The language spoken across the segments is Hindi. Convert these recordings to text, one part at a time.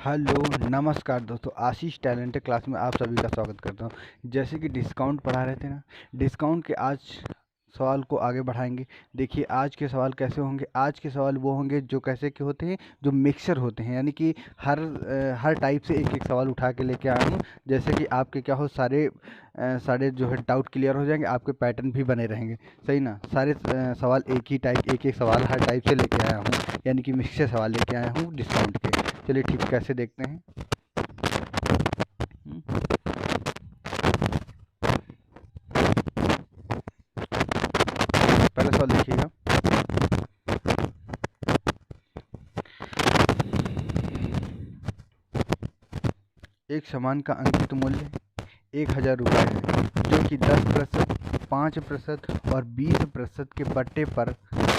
हेलो नमस्कार दोस्तों, आशीष टैलेंटेड क्लास में आप सभी का स्वागत करता हूं। जैसे कि डिस्काउंट पढ़ा रहे थे ना, डिस्काउंट के आज सवाल को आगे बढ़ाएंगे। देखिए आज के सवाल कैसे होंगे। आज के सवाल वो होंगे जो कैसे के होते हैं, जो मिक्सर होते हैं, यानी कि हर टाइप से एक एक सवाल उठा के लेके आया हूँ। जैसे कि आपके क्या हो, सारे जो है डाउट क्लियर हो जाएंगे, आपके पैटर्न भी बने रहेंगे। सही ना। सारे सवाल एक ही टाइप, एक एक सवाल हर टाइप से लेके आया हूँ, यानी कि मिक्सर सवाल लेके आया हूँ डिस्काउंट के। चलिए ठीक, कैसे देखते हैं। पहला सवाल देखिएगा। एक सामान का अंकित मूल्य 1000 रुपये है, जो कि 10%, 5% और 20% के बट्टे पर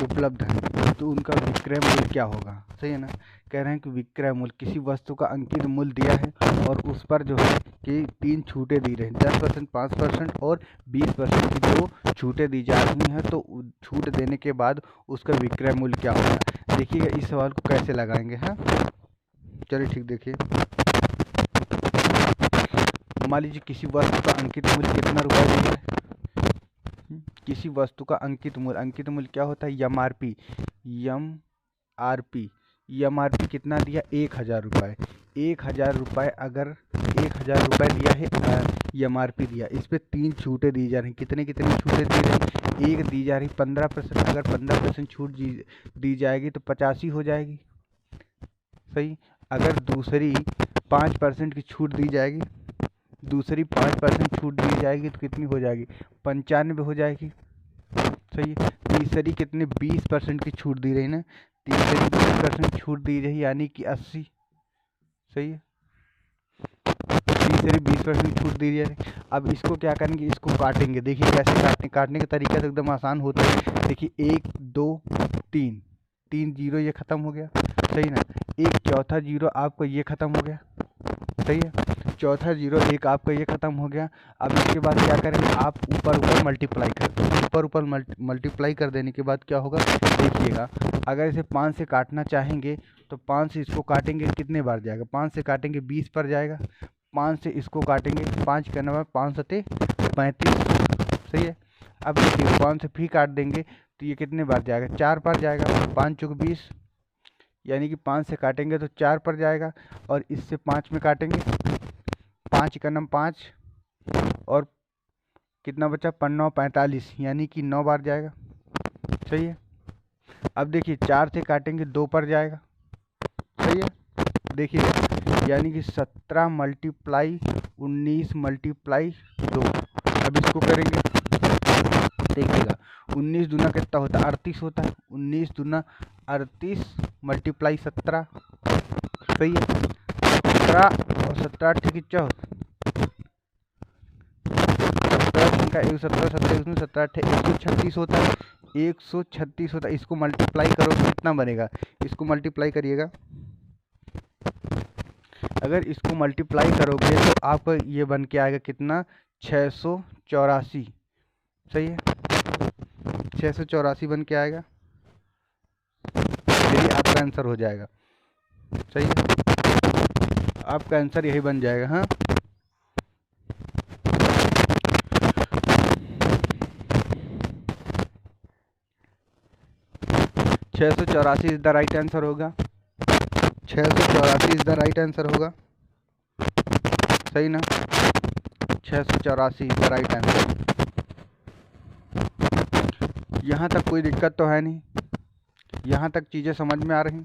उपलब्ध है, तो उनका विक्रय मूल्य क्या होगा। सही है ना। कह रहे हैं कि विक्रय मूल्य, किसी वस्तु का अंकित मूल्य दिया है और उस पर जो है कि 3 छूटें दी रही हैं, 10%, 5% और 20% की 2 छूटें दी जा रही हैं। तो छूट देने के बाद उसका विक्रय मूल्य क्या होगा। देखिएगा इस सवाल को कैसे लगाएंगे। हाँ चलिए ठीक, देखिए। मान लीजिए किसी वस्तु का अंकित मूल्य कितना रुपया दिया है। किसी वस्तु का अंकित मूल्य क्या होता है, एमआरपी। एमआरपी कितना दिया, 1000 रुपये। 1000 रुपये, अगर 1000 रुपये दिया है, एमआरपी दिया, इस पर 3 छूटें दी जा रही। कितनी छूटें दी रही, एक दी जा रही 15%। अगर 15% छूट दी जाएगी तो 85 हो जाएगी। सही। अगर दूसरी 5% की छूट दी जाएगी, दूसरी 5% छूट दी जाएगी तो कितनी हो जाएगी, 95 हो जाएगी। सही है। तीसरी कितने, 20% की छूट दी रही ना, तीसरी 20% छूट दी रही, यानी कि 80। सही है। तीसरी 20% छूट दी जा रही। अब इसको क्या करेंगे, इसको काटेंगे। देखिए कैसे काटने का तरीका तो एकदम आसान होता है। देखिए 1 2 3, 3 जीरो ये ख़त्म हो गया। सही ना। एक चौथा जीरो आपको ये ख़त्म हो गया। सही है। चौथा जीरो एक आपका ये ख़त्म हो गया। अब इसके बाद क्या करेंगे, आप ऊपर मल्टीप्लाई कर दें। ऊपर मल्टीप्लाई कर देने के बाद क्या होगा, देखिएगा। अगर इसे 5 से काटना चाहेंगे तो 5 से इसको काटेंगे, कितने बार जाएगा, 5 से काटेंगे 20 पर जाएगा। 5 से इसको काटेंगे, 5 का नंबर 5 सते 35। सही है। अब देखिए 5 से फिर काट देंगे तो ये कितने बार जाएगा, 4 बार जाएगा। 5 चौक 20, यानी कि 5 से काटेंगे तो 4 पर जाएगा, और इससे 5 में काटेंगे, 5 का नंबर 5, और कितना बचा, 5 45, यानी कि 9 बार जाएगा। सही है। अब देखिए 4 से काटेंगे 2 पर जाएगा। सही है। देखिए यानी कि 17 मल्टीप्लाई 19 मल्टीप्लाई 2। अब इसको करेंगे, देखिएगा 19 दूना कितना होता है, 38 होता है। 19 दूना 38 मल्टीप्लाई 17। सही है। 17 और 17 ठीक है, 136 होता है, 136 होता है। इसको मल्टीप्लाई करो तो कितना बनेगा, इसको मल्टीप्लाई करिएगा। अगर इसको मल्टीप्लाई करोगे तो आपका ये बन के आएगा कितना, 684। सही है। 684 बन के आएगा। यही आपका आंसर हो जाएगा। सही है। आपका आंसर यही बन जाएगा। हाँ 684 इज द राइट आंसर होगा। 684 इज द राइट आंसर होगा। सही ना। 684 इज द राइट आंसर। यहाँ तक कोई दिक्कत तो है नहीं, यहाँ तक चीज़ें समझ में आ रही।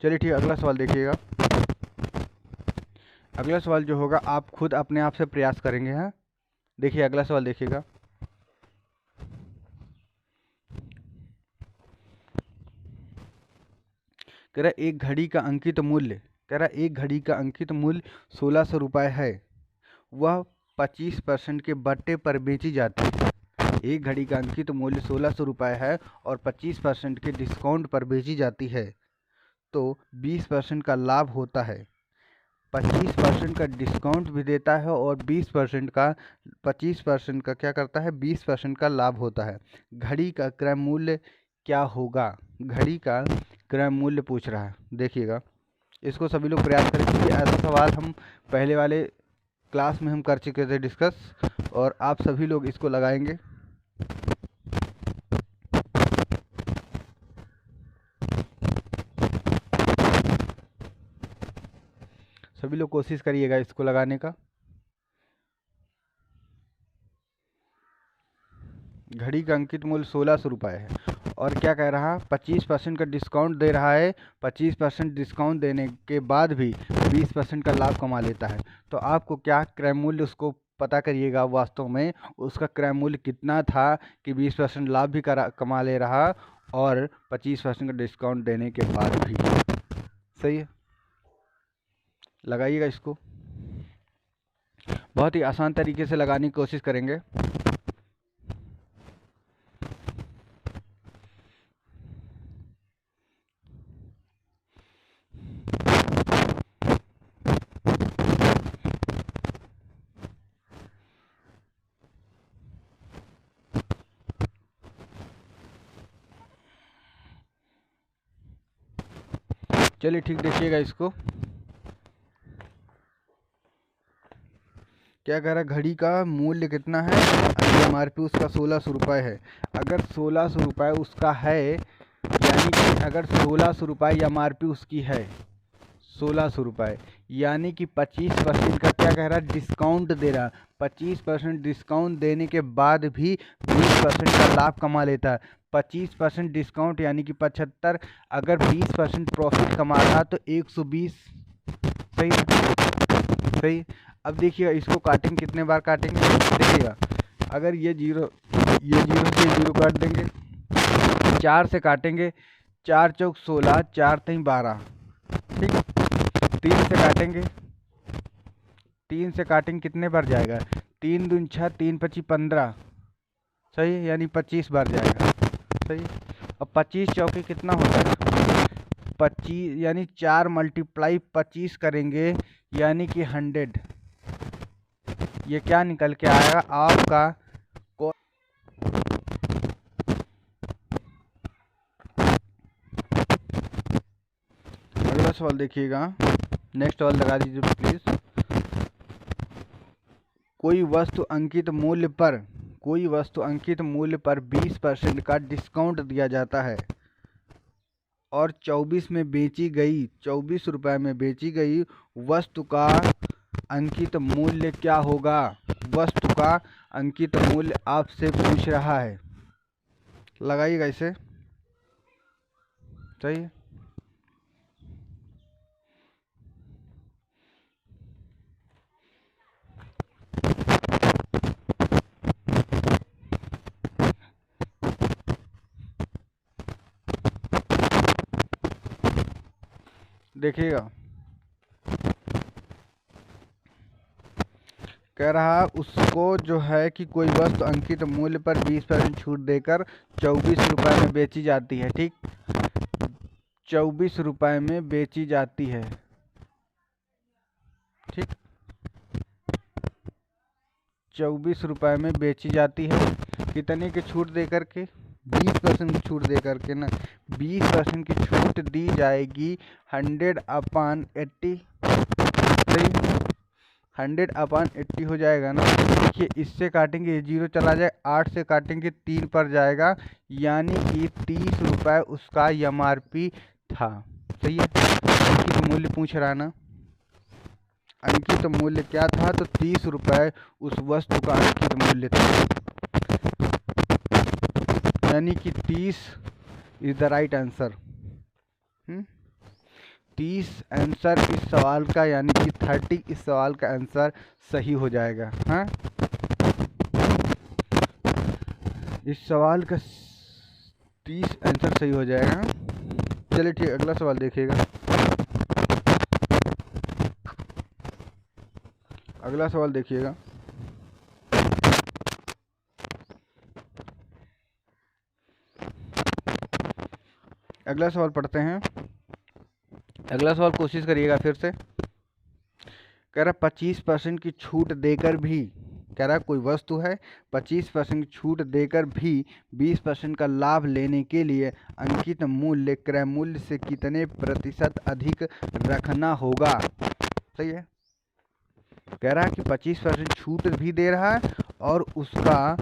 चलिए ठीक, अगला सवाल देखिएगा। अगला सवाल जो होगा आप खुद अपने आप से प्रयास करेंगे। हैं, देखिए अगला सवाल देखिएगा। कह रहा एक घड़ी का अंकित मूल्य, कह रहा एक घड़ी का अंकित मूल्य 1600 रुपये है, वह 25% के बट्टे पर बेची जाती है। एक घड़ी का अंकित मूल्य 1600 रुपये है और 25% के डिस्काउंट पर बेची जाती है, तो 20% का लाभ होता है। 25% का डिस्काउंट भी देता है और 25% का क्या करता है, 20% का लाभ होता है। घड़ी का क्रय मूल्य क्या होगा? घड़ी का क्रय मूल्य पूछ रहा है। देखिएगा, इसको सभी लोग प्रयास करें क्योंकि ऐसा सवाल हम पहले वाले क्लास में हम कर चुके थे डिस्कस, और आप सभी लोग इसको लगाएंगे। सभी लोग कोशिश करिएगा इसको लगाने का। घड़ी का अंकित मूल्य 1600 रुपये है, और क्या कह रहा है? 25% का डिस्काउंट दे रहा है। 25% डिस्काउंट देने के बाद भी 20% का लाभ कमा लेता है। तो आपको क्या क्रय मूल्य उसको पता करिएगा वास्तव में उसका क्रय मूल्य कितना था कि 20% लाभ भी कमा ले रहा और 25% का डिस्काउंट देने के बाद भी। सही है, लगाइएगा इसको। बहुत ही आसान तरीके से लगाने की कोशिश करेंगे। चलिए ठीक, देखिएगा इसको। क्या कह रहा है? घड़ी का मूल्य कितना है? एमआरपी उसका 1600 रुपये है। अगर 1600 रुपये उसका है, यानी कि अगर 1600 रुपये एमआरपी उसकी है 1600 रुपये, यानी कि 25% का क्या कह रहा है? डिस्काउंट दे रहा। 25% डिस्काउंट देने के बाद भी 20% का लाभ कमा लेता है। 25% डिस्काउंट यानी कि 75, अगर 20% प्रॉफिट कमा रहा तो 120। सही सही। अब देखिएगा इसको काटेंगे, कितने बार काटेंगे देखिएगा। अगर ये जीरो से जीरो काट देंगे, 4 से काटेंगे, 4 चौक 16, 4 तीन 12। ठीक, 3 से काटेंगे, 3 से काटेंगे कितने बार जाएगा? 3 दूनी 6, 3 पची 15। सही है, यानी 25 बार जाएगा। सही। अब 25 चौके कितना होता है? 25, यानी 4 मल्टीप्लाई 25 करेंगे यानी कि 100। ये क्या निकल के आएगा आपका? अगला सवाल देखिएगा, नेक्स्ट सवाल लगा दीजिए प्लीज। कोई वस्तु अंकित मूल्य पर 20% का डिस्काउंट दिया जाता है और 24 में बेची गई, 24 रुपये में बेची गई वस्तु का अंकित मूल्य क्या होगा? वस्तु का अंकित मूल्य आपसे पूछ रहा है। लगाइएगा इसे। सही है। देखिएगा, कह रहा उसको जो है कि कोई वस्तु अंकित मूल्य पर 20% छूट देकर 24 रुपये में बेची जाती है। ठीक, 24 रुपये में बेची जाती है। ठीक, 24 रुपये में बेची जाती है। कितने की छूट दे करके? 20% की छूट दे करके ना, 20% की छूट दी जाएगी 100/80। सही, 100/80 हो जाएगा ना। देखिए इससे काटेंगे, ये जीरो चला जाए, 8 से काटेंगे 3 पर जाएगा, यानी कि 30 रुपये उसका एमआरपी था। सही है, अंकित मूल्य पूछ रहा ना, अंकित मूल्य क्या था? तो 30 रुपये उस वस्तु का अंकित मूल्य था, यानी कि 30 is the right answer. 30 answer इस सवाल का, यानी कि 30 इस सवाल का आंसर सही हो जाएगा। हाँ, इस सवाल का 30 आंसर सही हो जाएगा। चलिए ठीक, अगला सवाल देखिएगा। अगला सवाल देखिएगा, अगला सवाल पढ़ते हैं। अगला सवाल कोशिश करिएगा फिर से। कह रहा 25% की छूट देकर भी, कह रहा है कोई वस्तु है 25% छूट देकर भी 20% का लाभ लेने के लिए अंकित मूल्य क्रय मूल्य से कितने प्रतिशत अधिक रखना होगा। सही है, कह रहा है कि 25% छूट भी दे रहा है और उसका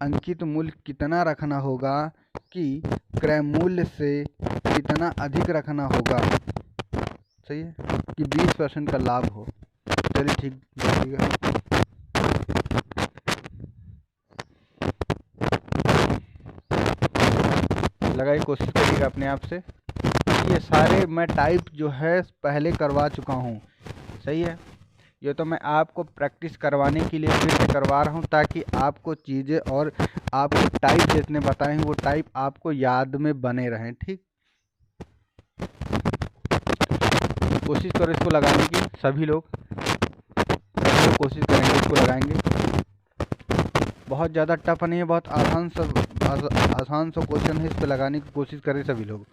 अंकित मूल्य कितना रखना होगा कि क्रय मूल्य से कितना अधिक रखना होगा। सही है, कि 20% का लाभ हो। चलिए ठीक देखिएगा। लगाइए, कोशिश करिएगा अपने आप से। ये सारे मैं टाइप जो है पहले करवा चुका हूँ। सही है, ये तो मैं आपको प्रैक्टिस करवाने के लिए फिर से करवा रहा हूँ ताकि आपको चीज़ें और आपको टाइप जितने बताए हैं वो टाइप आपको याद में बने रहें। ठीक, कोशिश करो इसको लगाने की। सभी लोग कोशिश करेंगे, इसको लगाएंगे। बहुत ज़्यादा टफ नहीं है, बहुत आसान सा क्वेश्चन है। इस पर लगाने की कोशिश करें सभी लोग।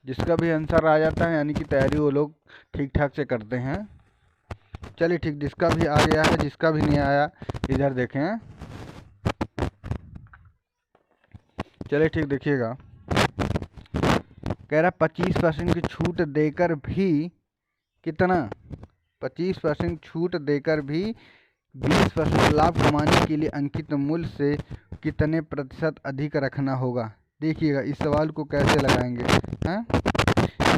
जिसका भी आंसर आ जाता है यानी कि तैयारी वो लोग ठीक ठाक से करते हैं। चलिए ठीक, जिसका भी आ गया है, जिसका भी नहीं आया इधर देखें। चलिए ठीक, देखिएगा। कह रहा 25% की छूट देकर भी कितना, 25% छूट देकर भी 20% लाभ कमाने के लिए अंकित मूल्य से कितने प्रतिशत अधिक रखना होगा। देखिएगा इस सवाल को कैसे लगाएंगे हैं।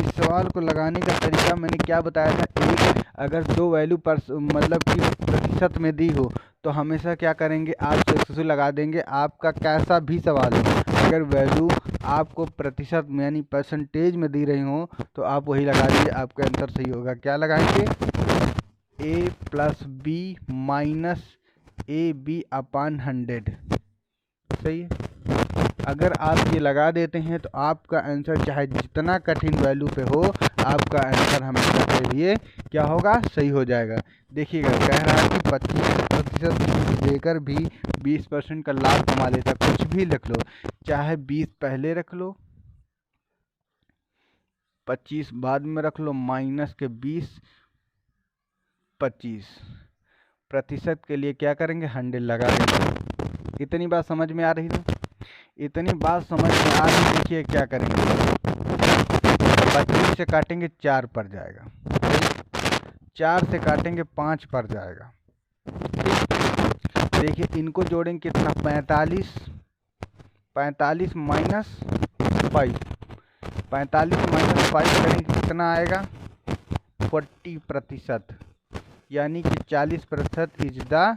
इस सवाल को लगाने का तरीका मैंने क्या बताया था। एक, अगर दो वैल्यू पर मतलब कि प्रतिशत में दी हो तो हमेशा क्या करेंगे, आप सक्सेसफुल लगा देंगे। आपका कैसा भी सवाल हो, अगर वैल्यू आपको प्रतिशत में यानी परसेंटेज में दी रही हो तो आप वही लगा दीजिए, आपका आंसर सही होगा। क्या लगाएंगे, a + b - ab अपान 100। सही है, अगर आप ये लगा देते हैं तो आपका आंसर चाहे जितना कठिन वैल्यू पे हो, आपका आंसर हमेशा के लिए क्या होगा, सही हो जाएगा। देखिएगा, कह रहा है कि 25% देकर भी 20% का लाभ कमा लेता। कुछ भी लिख लो, चाहे 20 पहले रख लो, 25 बाद में रख लो, माइनस के 20, 25% के लिए क्या करेंगे, 100 लगा देंगे। इतनी बात समझ में आ रही ना, इतनी बात समझ में आ रही। देखिए क्या करेंगे, 25 से काटेंगे 4 पर जाएगा, 4 से काटेंगे 5 पर जाएगा। देखिए इनको जोड़ेंगे कितना, 45, 45 माइनस 5, 45 माइनस 5 करेंगे कितना आएगा, 40%, यानी कि 40% इज द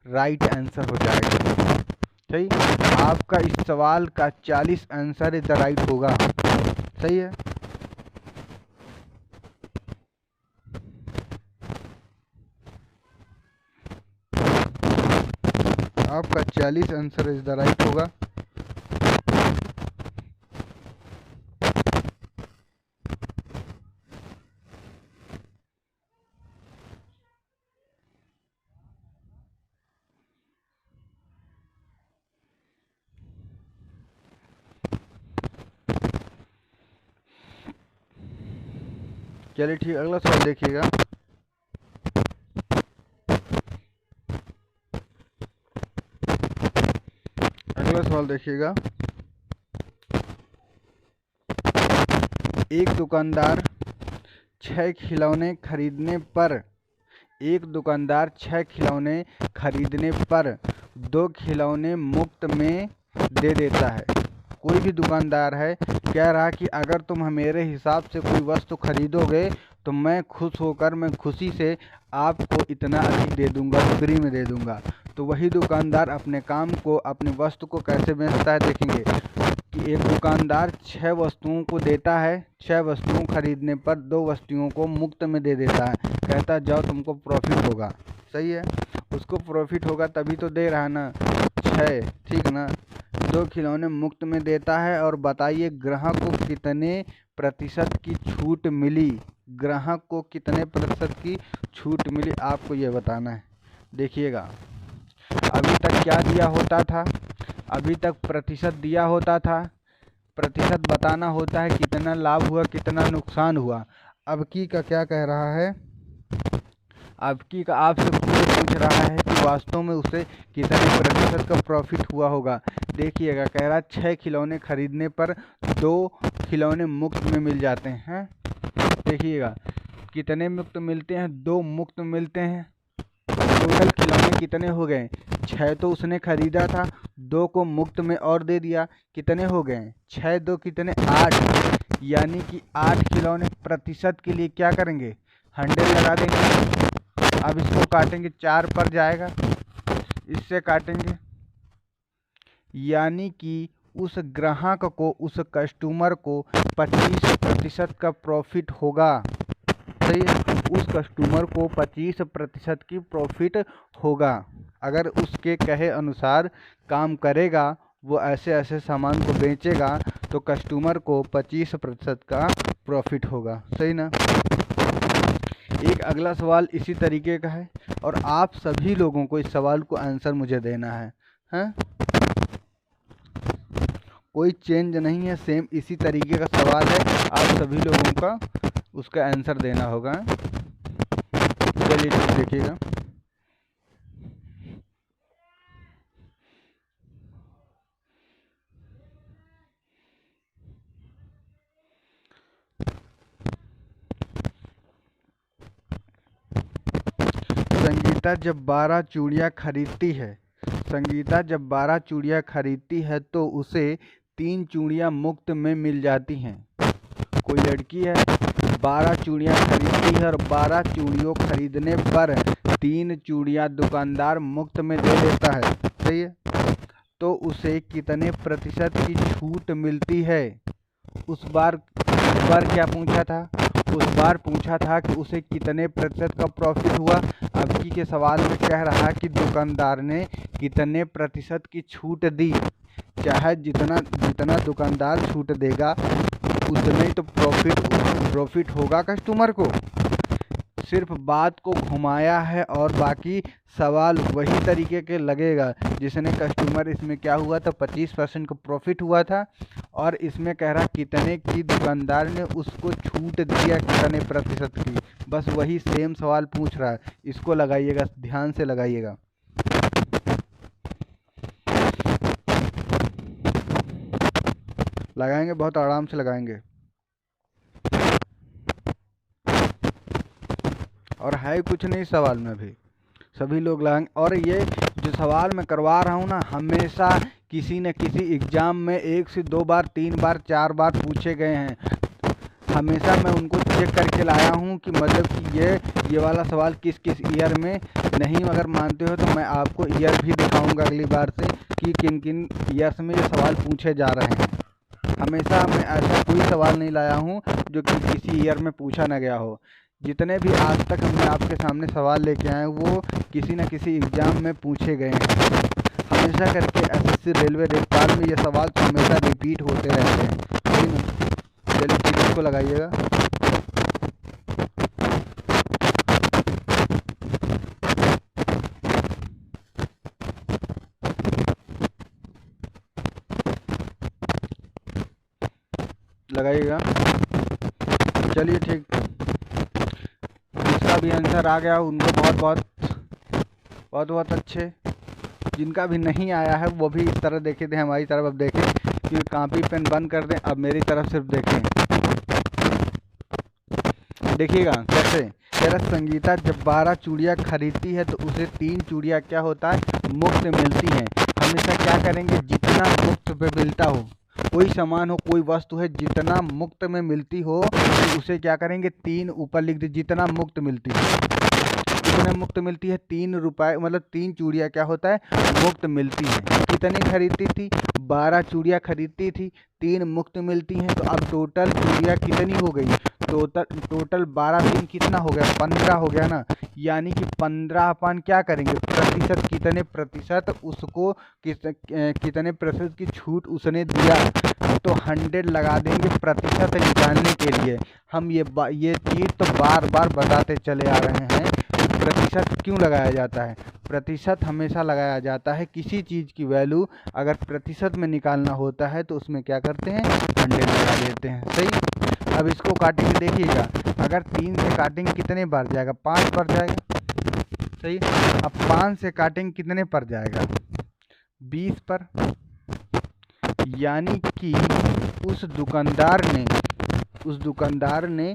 राइट आंसर हो जाएगा। सही, आपका इस सवाल का 40 आंसर इज द राइट होगा। सही है, आपका 40 आंसर इज द राइट होगा। चलिए ठीक, अगला सवाल देखिएगा। अगला सवाल देखिएगा। एक दुकानदार 6 खिलौने खरीदने पर, एक दुकानदार 6 खिलौने खरीदने पर 2 खिलौने मुफ्त में दे देता है। कोई भी दुकानदार है, कह रहा कि अगर तुम मेरे हिसाब से कोई वस्तु खरीदोगे तो मैं खुश होकर, मैं खुशी से आपको इतना अधिक दे दूंगा, फ्री में दे दूंगा। तो वही दुकानदार अपने काम को, अपनी वस्तु को कैसे बेचता है, देखेंगे कि एक दुकानदार 6 वस्तुओं को देता है, 6 वस्तुओं खरीदने पर 2 वस्तुओं को मुफ्त में दे देता है। कहता है जाओ तुमको प्रॉफिट होगा। सही है, उसको प्रॉफिट होगा तभी तो दे रहा है ना, 6, ठीक ना। 2 खिलौने मुफ्त में देता है और बताइए ग्राहक को कितने प्रतिशत की छूट मिली, ग्राहक को कितने प्रतिशत की छूट मिली, आपको ये बताना है। देखिएगा, अभी तक क्या दिया होता था, अभी तक प्रतिशत दिया होता था, प्रतिशत बताना होता है, कितना लाभ हुआ कितना नुकसान हुआ। अब की का क्या कह रहा है, अब की का आपसे पूछ रहा है कि वास्तव में उसे कितने प्रतिशत का प्रॉफिट हुआ होगा। देखिएगा, कह रहा है 6 खिलौने खरीदने पर 2 खिलौने मुफ्त में मिल जाते हैं। देखिएगा कितने मुफ्त मिलते हैं, 2 मुफ्त मिलते हैं। टोटल खिलौने कितने हो गए, 6 तो उसने खरीदा था, 2 को मुफ्त में और दे दिया, कितने हो गए 6 2 कितने 8, यानी कि 8 खिलौने। प्रतिशत के लिए क्या करेंगे, 100 लगा देंगे। अब इसको काटेंगे 4 पर जाएगा, इससे काटेंगे, यानी कि उस ग्राहक को, उस कस्टमर को 25% का प्रॉफिट होगा। सही है, उस कस्टमर को 25% की प्रॉफिट होगा अगर उसके कहे अनुसार काम करेगा, वो ऐसे ऐसे सामान को बेचेगा तो कस्टमर को 25% का प्रॉफिट होगा। सही ना। एक अगला सवाल इसी तरीके का है और आप सभी लोगों को इस सवाल को आंसर मुझे देना है, हैं? कोई चेंज नहीं है, सेम इसी तरीके का सवाल है, आप सभी लोगों का उसका आंसर देना होगा। चलिए ठीक, देखिएगा। संगीता जब 12 चूड़ियाँ खरीदती है, संगीता जब 12 चूड़ियाँ खरीदती है तो उसे 3 चूड़ियाँ मुफ्त में मिल जाती हैं। कोई लड़की है, 12 चूड़ियाँ खरीदती है और 12 चूड़ियों खरीदने पर 3 चूड़ियाँ दुकानदार मुफ्त में दे देता है। सही है, तो उसे कितने प्रतिशत की छूट मिलती है। उस बार क्या पूछा था, उस बार पूछा था कि उसे कितने प्रतिशत का प्रॉफिट हुआ। अब की के सवाल में कह रहा है कि दुकानदार ने कितने प्रतिशत की छूट दी। चाहे जितना दुकानदार छूट देगा उतने ही तो प्रॉफिट होगा कस्टमर को। सिर्फ बात को घुमाया है और बाकी सवाल वही तरीके के लगेगा। जिसने कस्टमर, इसमें क्या हुआ था 25% का प्रॉफिट हुआ था और इसमें कह रहा कितने की दुकानदार ने उसको छूट दिया, कितने प्रतिशत की। बस वही सेम सवाल पूछ रहा है, इसको लगाइएगा, ध्यान से लगाइएगा। लगाएंगे, बहुत आराम से लगाएंगे और है कुछ नहीं सवाल में भी, सभी लोग लगाएंगे। और ये जो सवाल मैं करवा रहा हूँ ना, हमेशा किसी न किसी एग्ज़ाम में 1 से 2 बार 3 बार 4 बार पूछे गए हैं। हमेशा मैं उनको चेक करके लाया हूँ कि मतलब कि ये वाला सवाल किस किस ईयर में। नहीं अगर मानते हो तो मैं आपको ईयर भी दिखाऊंगा अगली बार से कि किन किन ईयर्स में ये सवाल पूछे जा रहे हैं। हमेशा मैं ऐसा कोई सवाल नहीं लाया हूँ जो कि किसी ईयर में पूछा ना गया हो। जितने भी आज तक हमने आपके सामने सवाल लेके आए वो किसी न किसी एग्ज़ाम में पूछे गए हैं। हमेशा करके एसएससी, रेलवे, लेखपाल में ये सवाल तो हमेशा रिपीट होते रहते हैं। ठीक है, चलिए ठीक, इसको लगाइएगा। लगाइएगा, चलिए ठीक। जिसका भी आंसर आ गया उनको बहुत अच्छे। जिनका भी नहीं आया है वो भी इस तरह देखे थे, हमारी तरफ अब देखें कि कॉपी पेन बंद कर दें, अब मेरी तरफ सिर्फ देखें। देखिएगा कैसे कह रहा, संगीता जब 12 चूड़ियाँ खरीदती है तो उसे 3 चूड़ियाँ क्या होता है, मुफ्त मिलती हैं। हमेशा क्या करेंगे, जितना मुफ्त पे मिलता हो, कोई सामान हो, कोई वस्तु है, जितना मुफ्त में मिलती हो तो उसे क्या करेंगे, 3 ऊपर लिख दे, जितना मुफ्त मिलती है। कितने मुफ्त मिलती है, 3 रुपये, मतलब 3 चूड़ियाँ क्या होता है, मुफ्त मिलती हैं। कितनी खरीदती थी, 12 चूड़ियाँ खरीदती थी, 3 मुफ्त मिलती हैं। तो अब टोटल चूड़ियाँ कितनी हो गई, टोटल 12 3 कितना हो गया, 15 हो गया ना। यानी कि 15 अपन क्या करेंगे, प्रतिशत, कितने प्रतिशत उसको कितने प्रतिशत की छूट उसने दिया, तो 100 लगा देंगे प्रतिशत निकालने के लिए। हम ये चीज़ तो बार बार बताते चले आ रहे हैं प्रतिशत क्यों लगाया जाता है? प्रतिशत हमेशा लगाया जाता है, किसी चीज़ की वैल्यू अगर प्रतिशत में निकालना होता है तो उसमें क्या करते हैं, 100 लगा देते हैं। सही। अब इसको काटेंगे, देखिएगा अगर 3 से काटेंगे कितने बार जाएगा, 5 बार जाएगा। सही। अब 5 से काटेंगे कितने पर जाएगा, 20 पर। यानी कि उस दुकानदार ने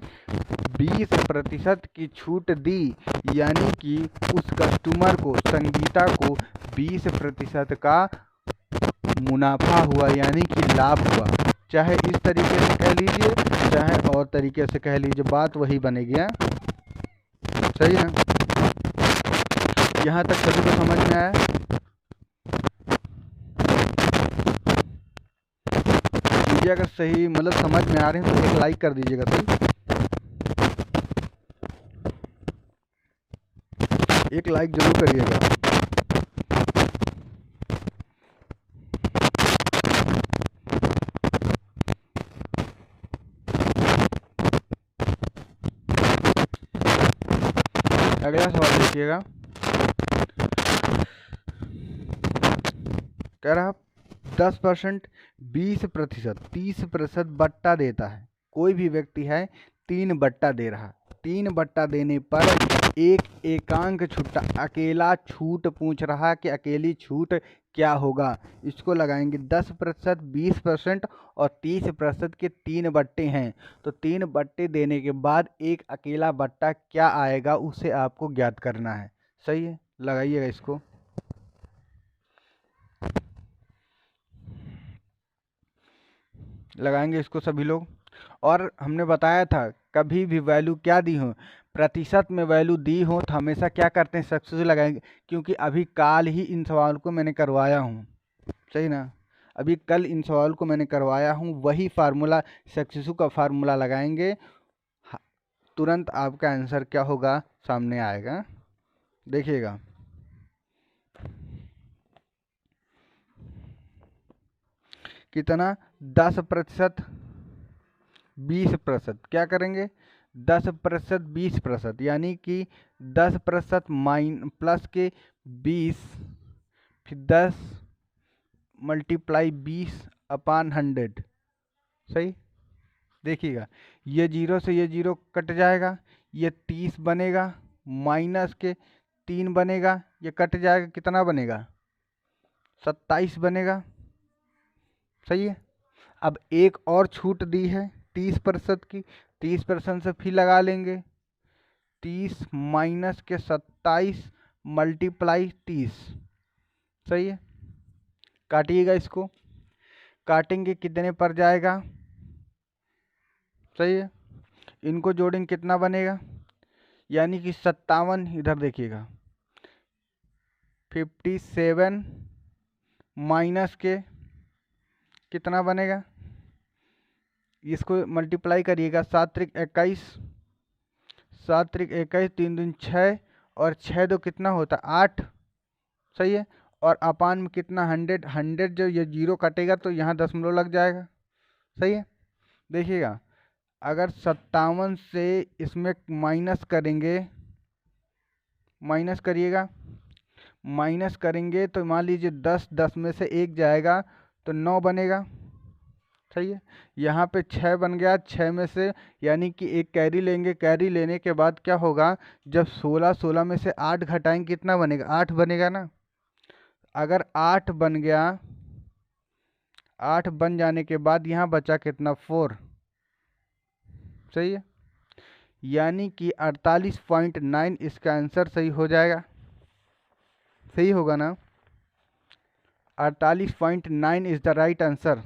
20% की छूट दी, यानी कि उस कस्टमर को, संगीता को 20% का मुनाफा हुआ, यानी कि लाभ हुआ। चाहे इस तरीके से कह लीजिए, चाहे और तरीके से कह लीजिए, बात वही बनेगी। सही है। यहाँ तक सभी को समझ में आया? मुझे अगर सही मतलब समझ में आ रही है तो एक लाइक कर दीजिएगा। सही, एक लाइक जरूर करिएगा। अगला सवाल देखिएगा, कह रहा 10%, 20%, 30% बट्टा देता है। कोई भी व्यक्ति है 3 बट्टा दे रहा, 3 बट्टा देने पर एक एकांक छूटा, अकेला छूट पूछ रहा कि अकेली छूट क्या होगा। इसको लगाएंगे 10%, 20% और 30% के 3 बट्टे हैं, तो 3 बट्टे देने के बाद एक अकेला बट्टा क्या आएगा उसे आपको ज्ञात करना है। सही है, लगाइएगा इसको। लगाएंगे इसको सभी लोग। और हमने बताया था कभी भी वैल्यू क्या दी हो, प्रतिशत में वैल्यू दी हो तो हमेशा क्या करते हैं, सक्सेस लगाएंगे, क्योंकि अभी काल ही इन सवाल को मैंने करवाया हूँ। सही ना, अभी कल इन सवाल को मैंने करवाया हूँ, वही फार्मूला, सक्सेसु का फार्मूला लगाएंगे, तुरंत आपका आंसर क्या होगा, सामने आएगा। देखिएगा, कितना, 10%, 20%, क्या करेंगे, 10%, 20%, यानी कि 10% माइन प्लस के 20, फिर 10 मल्टीप्लाई 20/100। सही। देखिएगा, ये 0 से ये 0 कट जाएगा, ये 30 बनेगा, माइनस के 3 बनेगा, ये कट जाएगा, कितना बनेगा, 27 बनेगा। सही है। अब एक और छूट दी है 30% की, 30% से फिर लगा लेंगे, 30 माइनस के 27 मल्टीप्लाई 30। सही है। काटिएगा इसको, काटेंगे कितने पर जाएगा। सही है। इनको जोड़ेंगे कितना बनेगा, यानी कि 57, इधर देखिएगा 57 माइनस के कितना बनेगा, इसको मल्टीप्लाई करिएगा, 7 त्रिक 21, 7 त्रिक 21, 3 दूनी 6 और 6 दो कितना होता है, 8। सही है। और अपान में कितना, 100, 100 जो ये 0 कटेगा तो यहाँ दशमलव लग जाएगा। सही है। देखिएगा, अगर 57 से इसमें माइनस करेंगे, माइनस करिएगा, माइनस करेंगे तो मान लीजिए 10 में से 1 जाएगा तो 9 बनेगा। सही है। यहाँ पे 6 बन गया, 6 में से यानी कि एक कैरी लेंगे, कैरी लेने के बाद क्या होगा, जब 16 में से 8 घटाएंगे कितना बनेगा, 8 बनेगा ना। अगर 8 बन गया, 8 बन जाने के बाद यहाँ बचा कितना, 4। सही है। यानी कि 48.9 इसका आंसर सही हो जाएगा। सही होगा ना, 48.9 इज द राइट आंसर।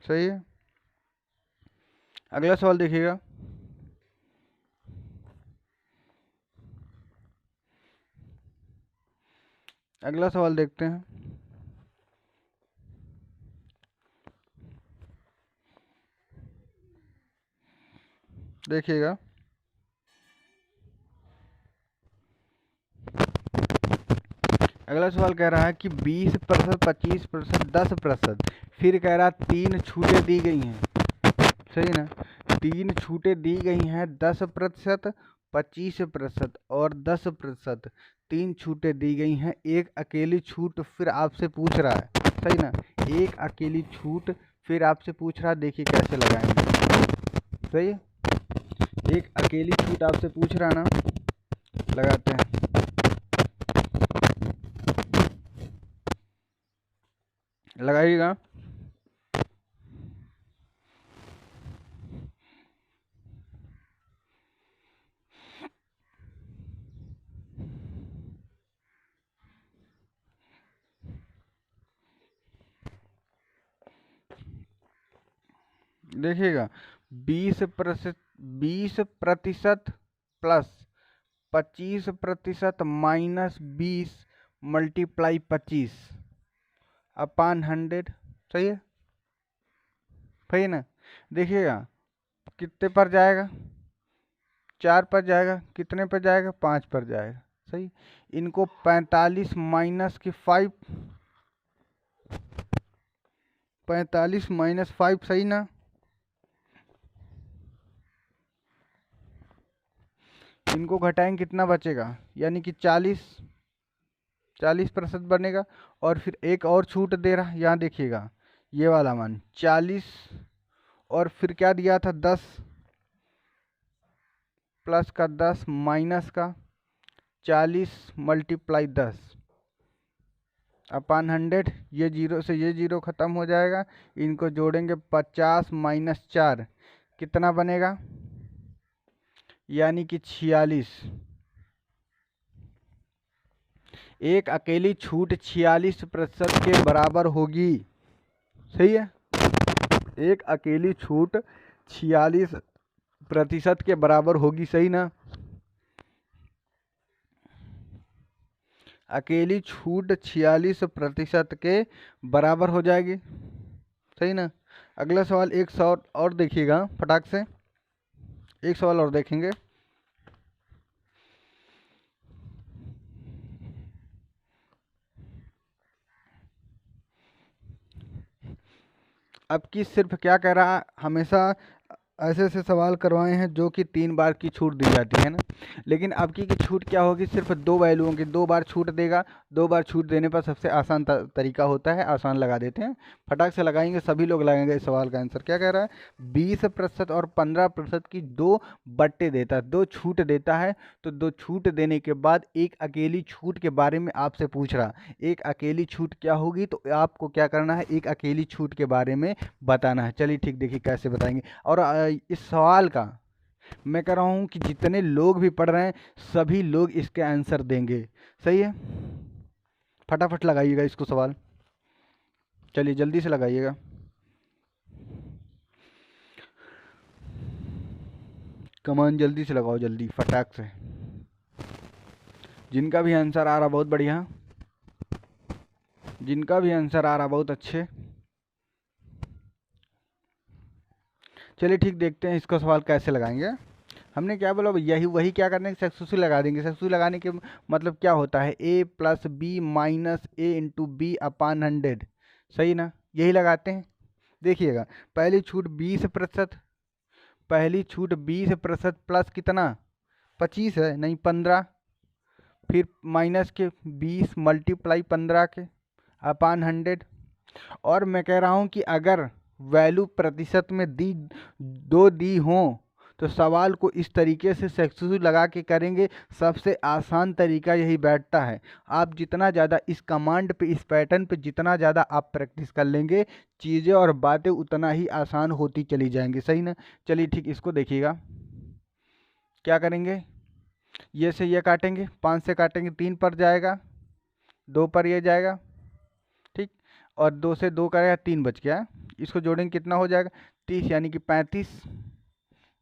सही है। अगला सवाल देखिएगा, अगला सवाल देखते हैं। देखिएगा, अगला सवाल कह रहा है कि 20%, 25%, 10%, फिर कह रहा 3 छूटें दी गई हैं, सही ना। 3 छूटें दी गई हैं, 10%, 25% और 10%, 3 छूटें दी गई हैं। एक अकेली छूट फिर आपसे पूछ रहा है, सही ना। एक अकेली छूट फिर आपसे पूछ रहा है, देखिए कैसे लगाएंगे, सही है। एक अकेली छूट आपसे पूछ रहा ना, लगाते हैं। लगाइएगा। देखिएगा, 20% प्लस 25% माइनस 20 मल्टीप्लाई 25 अपान 100, सही है, सही है ना। देखिएगा कितने पर जाएगा, 4 पर जाएगा, कितने पर जाएगा, 5 पर जाएगा, सही। इनको 45 माइनस की 5, 45 माइनस 5, सही ना। इनको घटाएंगे कितना बचेगा, यानी कि 40% बनेगा। और फिर एक और छूट दे रहा है, यहाँ देखिएगा ये वाला मान 40, और फिर क्या दिया था 10, प्लस का 10 माइनस का 40 मल्टीप्लाई 10 अपान 100। ये जीरो से ये जीरो खत्म हो जाएगा, इनको जोड़ेंगे 50 माइनस 4, कितना बनेगा, यानी कि 46। एक अकेली छूट 46% के बराबर होगी, सही है। एक अकेली छूट 46% के बराबर होगी, सही ना। अकेली छूट 46% के बराबर हो जाएगी, सही ना। अगला सवाल एक सवाल और देखिएगा फटाक से, एक सवाल और देखेंगे। अब की सिर्फ क्या कह रहा है, हमेशा ऐसे ऐसे सवाल करवाए हैं जो कि 3 बार की छूट दी जाती है ना, लेकिन अब की छूट क्या होगी, सिर्फ 2 वैल्यूओं की 2 बार छूट देगा। 2 बार छूट देने पर सबसे आसान तरीका होता है, आसान लगा देते हैं, फटाक से लगाएंगे, सभी लोग लगाएंगे। इस सवाल का आंसर क्या कह रहा है, 20% और 15% की 2 बट्टे देता है, 2 छूट देता है। तो 2 छूट देने के बाद एक अकेली छूट के बारे में आपसे पूछ रहा, एक अकेली छूट क्या होगी, तो आपको क्या करना है, एक अकेली छूट के बारे में बताना है। चलिए ठीक, देखिए कैसे बताएंगे। और इस सवाल का मैं कह रहा हूं कि जितने लोग भी पढ़ रहे हैं सभी लोग इसके आंसर देंगे, सही है। फटाफट लगाइएगा इसको सवाल, चलिए जल्दी से लगाइएगा। कमान जल्दी से लगाओ, जल्दी फटाक से। जिनका भी आंसर आ रहा बहुत बढ़िया, जिनका भी आंसर आ रहा बहुत अच्छे। चलिए ठीक, देखते हैं इसका सवाल कैसे लगाएंगे। हमने क्या बोला, यही वही क्या करने सक्सेसफुल लगा देंगे। सक्सेसफुल लगाने के मतलब क्या होता है, a plus B minus A into B upon 100, सही ना, यही लगाते हैं। देखिएगा पहली छूट 20%, पहली छूट 20% प्लस कितना 25 है, नहीं 15, फिर माइनस के 20 मल्टीप्लाई 15 के अपान 100। और मैं कह रहा हूँ कि अगर वैल्यू प्रतिशत में दो दी हों तो सवाल को इस तरीके से सक्सेसफुल लगा के करेंगे, सबसे आसान तरीका यही बैठता है। आप जितना ज़्यादा इस कमांड पे, इस पैटर्न पे जितना ज़्यादा आप प्रैक्टिस कर लेंगे, चीज़ें और बातें उतना ही आसान होती चली जाएंगी, सही ना। चलिए ठीक, इसको देखिएगा क्या करेंगे, ये से ये काटेंगे, 5 से काटेंगे 3 पर जाएगा, 2 पर ये जाएगा, ठीक, और 2 से 2 करेगा 3 बच गया। इसको जोड़ेंगे कितना हो जाएगा 30, यानी कि 35,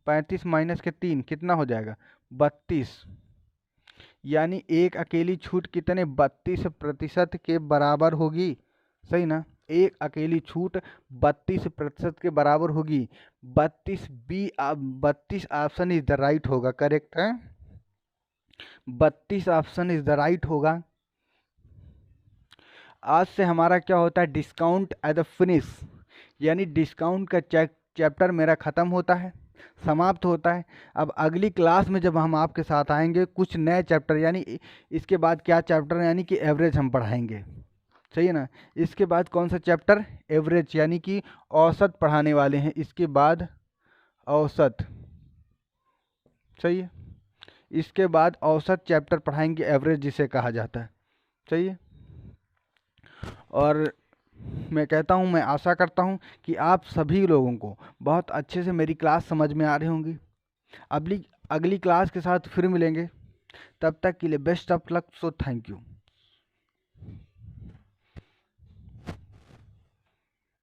35 माइनस के 3 कितना हो जाएगा 32, यानी एक अकेली छूट कितने 32% के बराबर होगी, सही ना। एक अकेली छूट 32% के बराबर होगी। 32 ऑप्शन इज द राइट होगा, करेक्ट है, 32 ऑप्शन इज द राइट होगा। आज से हमारा क्या होता है, डिस्काउंट एट द फिनिश, यानी डिस्काउंट का चैप्टर मेरा ख़त्म होता है, समाप्त होता है। अब अगली क्लास में जब हम आपके साथ आएंगे कुछ नए चैप्टर, यानी इसके बाद क्या चैप्टर, यानी कि एवरेज हम पढ़ाएंगे, सही है ना। इसके बाद कौन सा चैप्टर, एवरेज, यानी कि औसत पढ़ाने वाले हैं इसके बाद, औसत, सही है। इसके बाद औसत चैप्टर पढ़ाएंगे, एवरेज जिसे कहा जाता है, सही है। और मैं कहता हूँ, मैं आशा करता हूँ कि आप सभी लोगों को बहुत अच्छे से मेरी क्लास समझ में आ रही होंगी। अगली क्लास के साथ फिर मिलेंगे, तब तक के लिए best of luck, so thank you.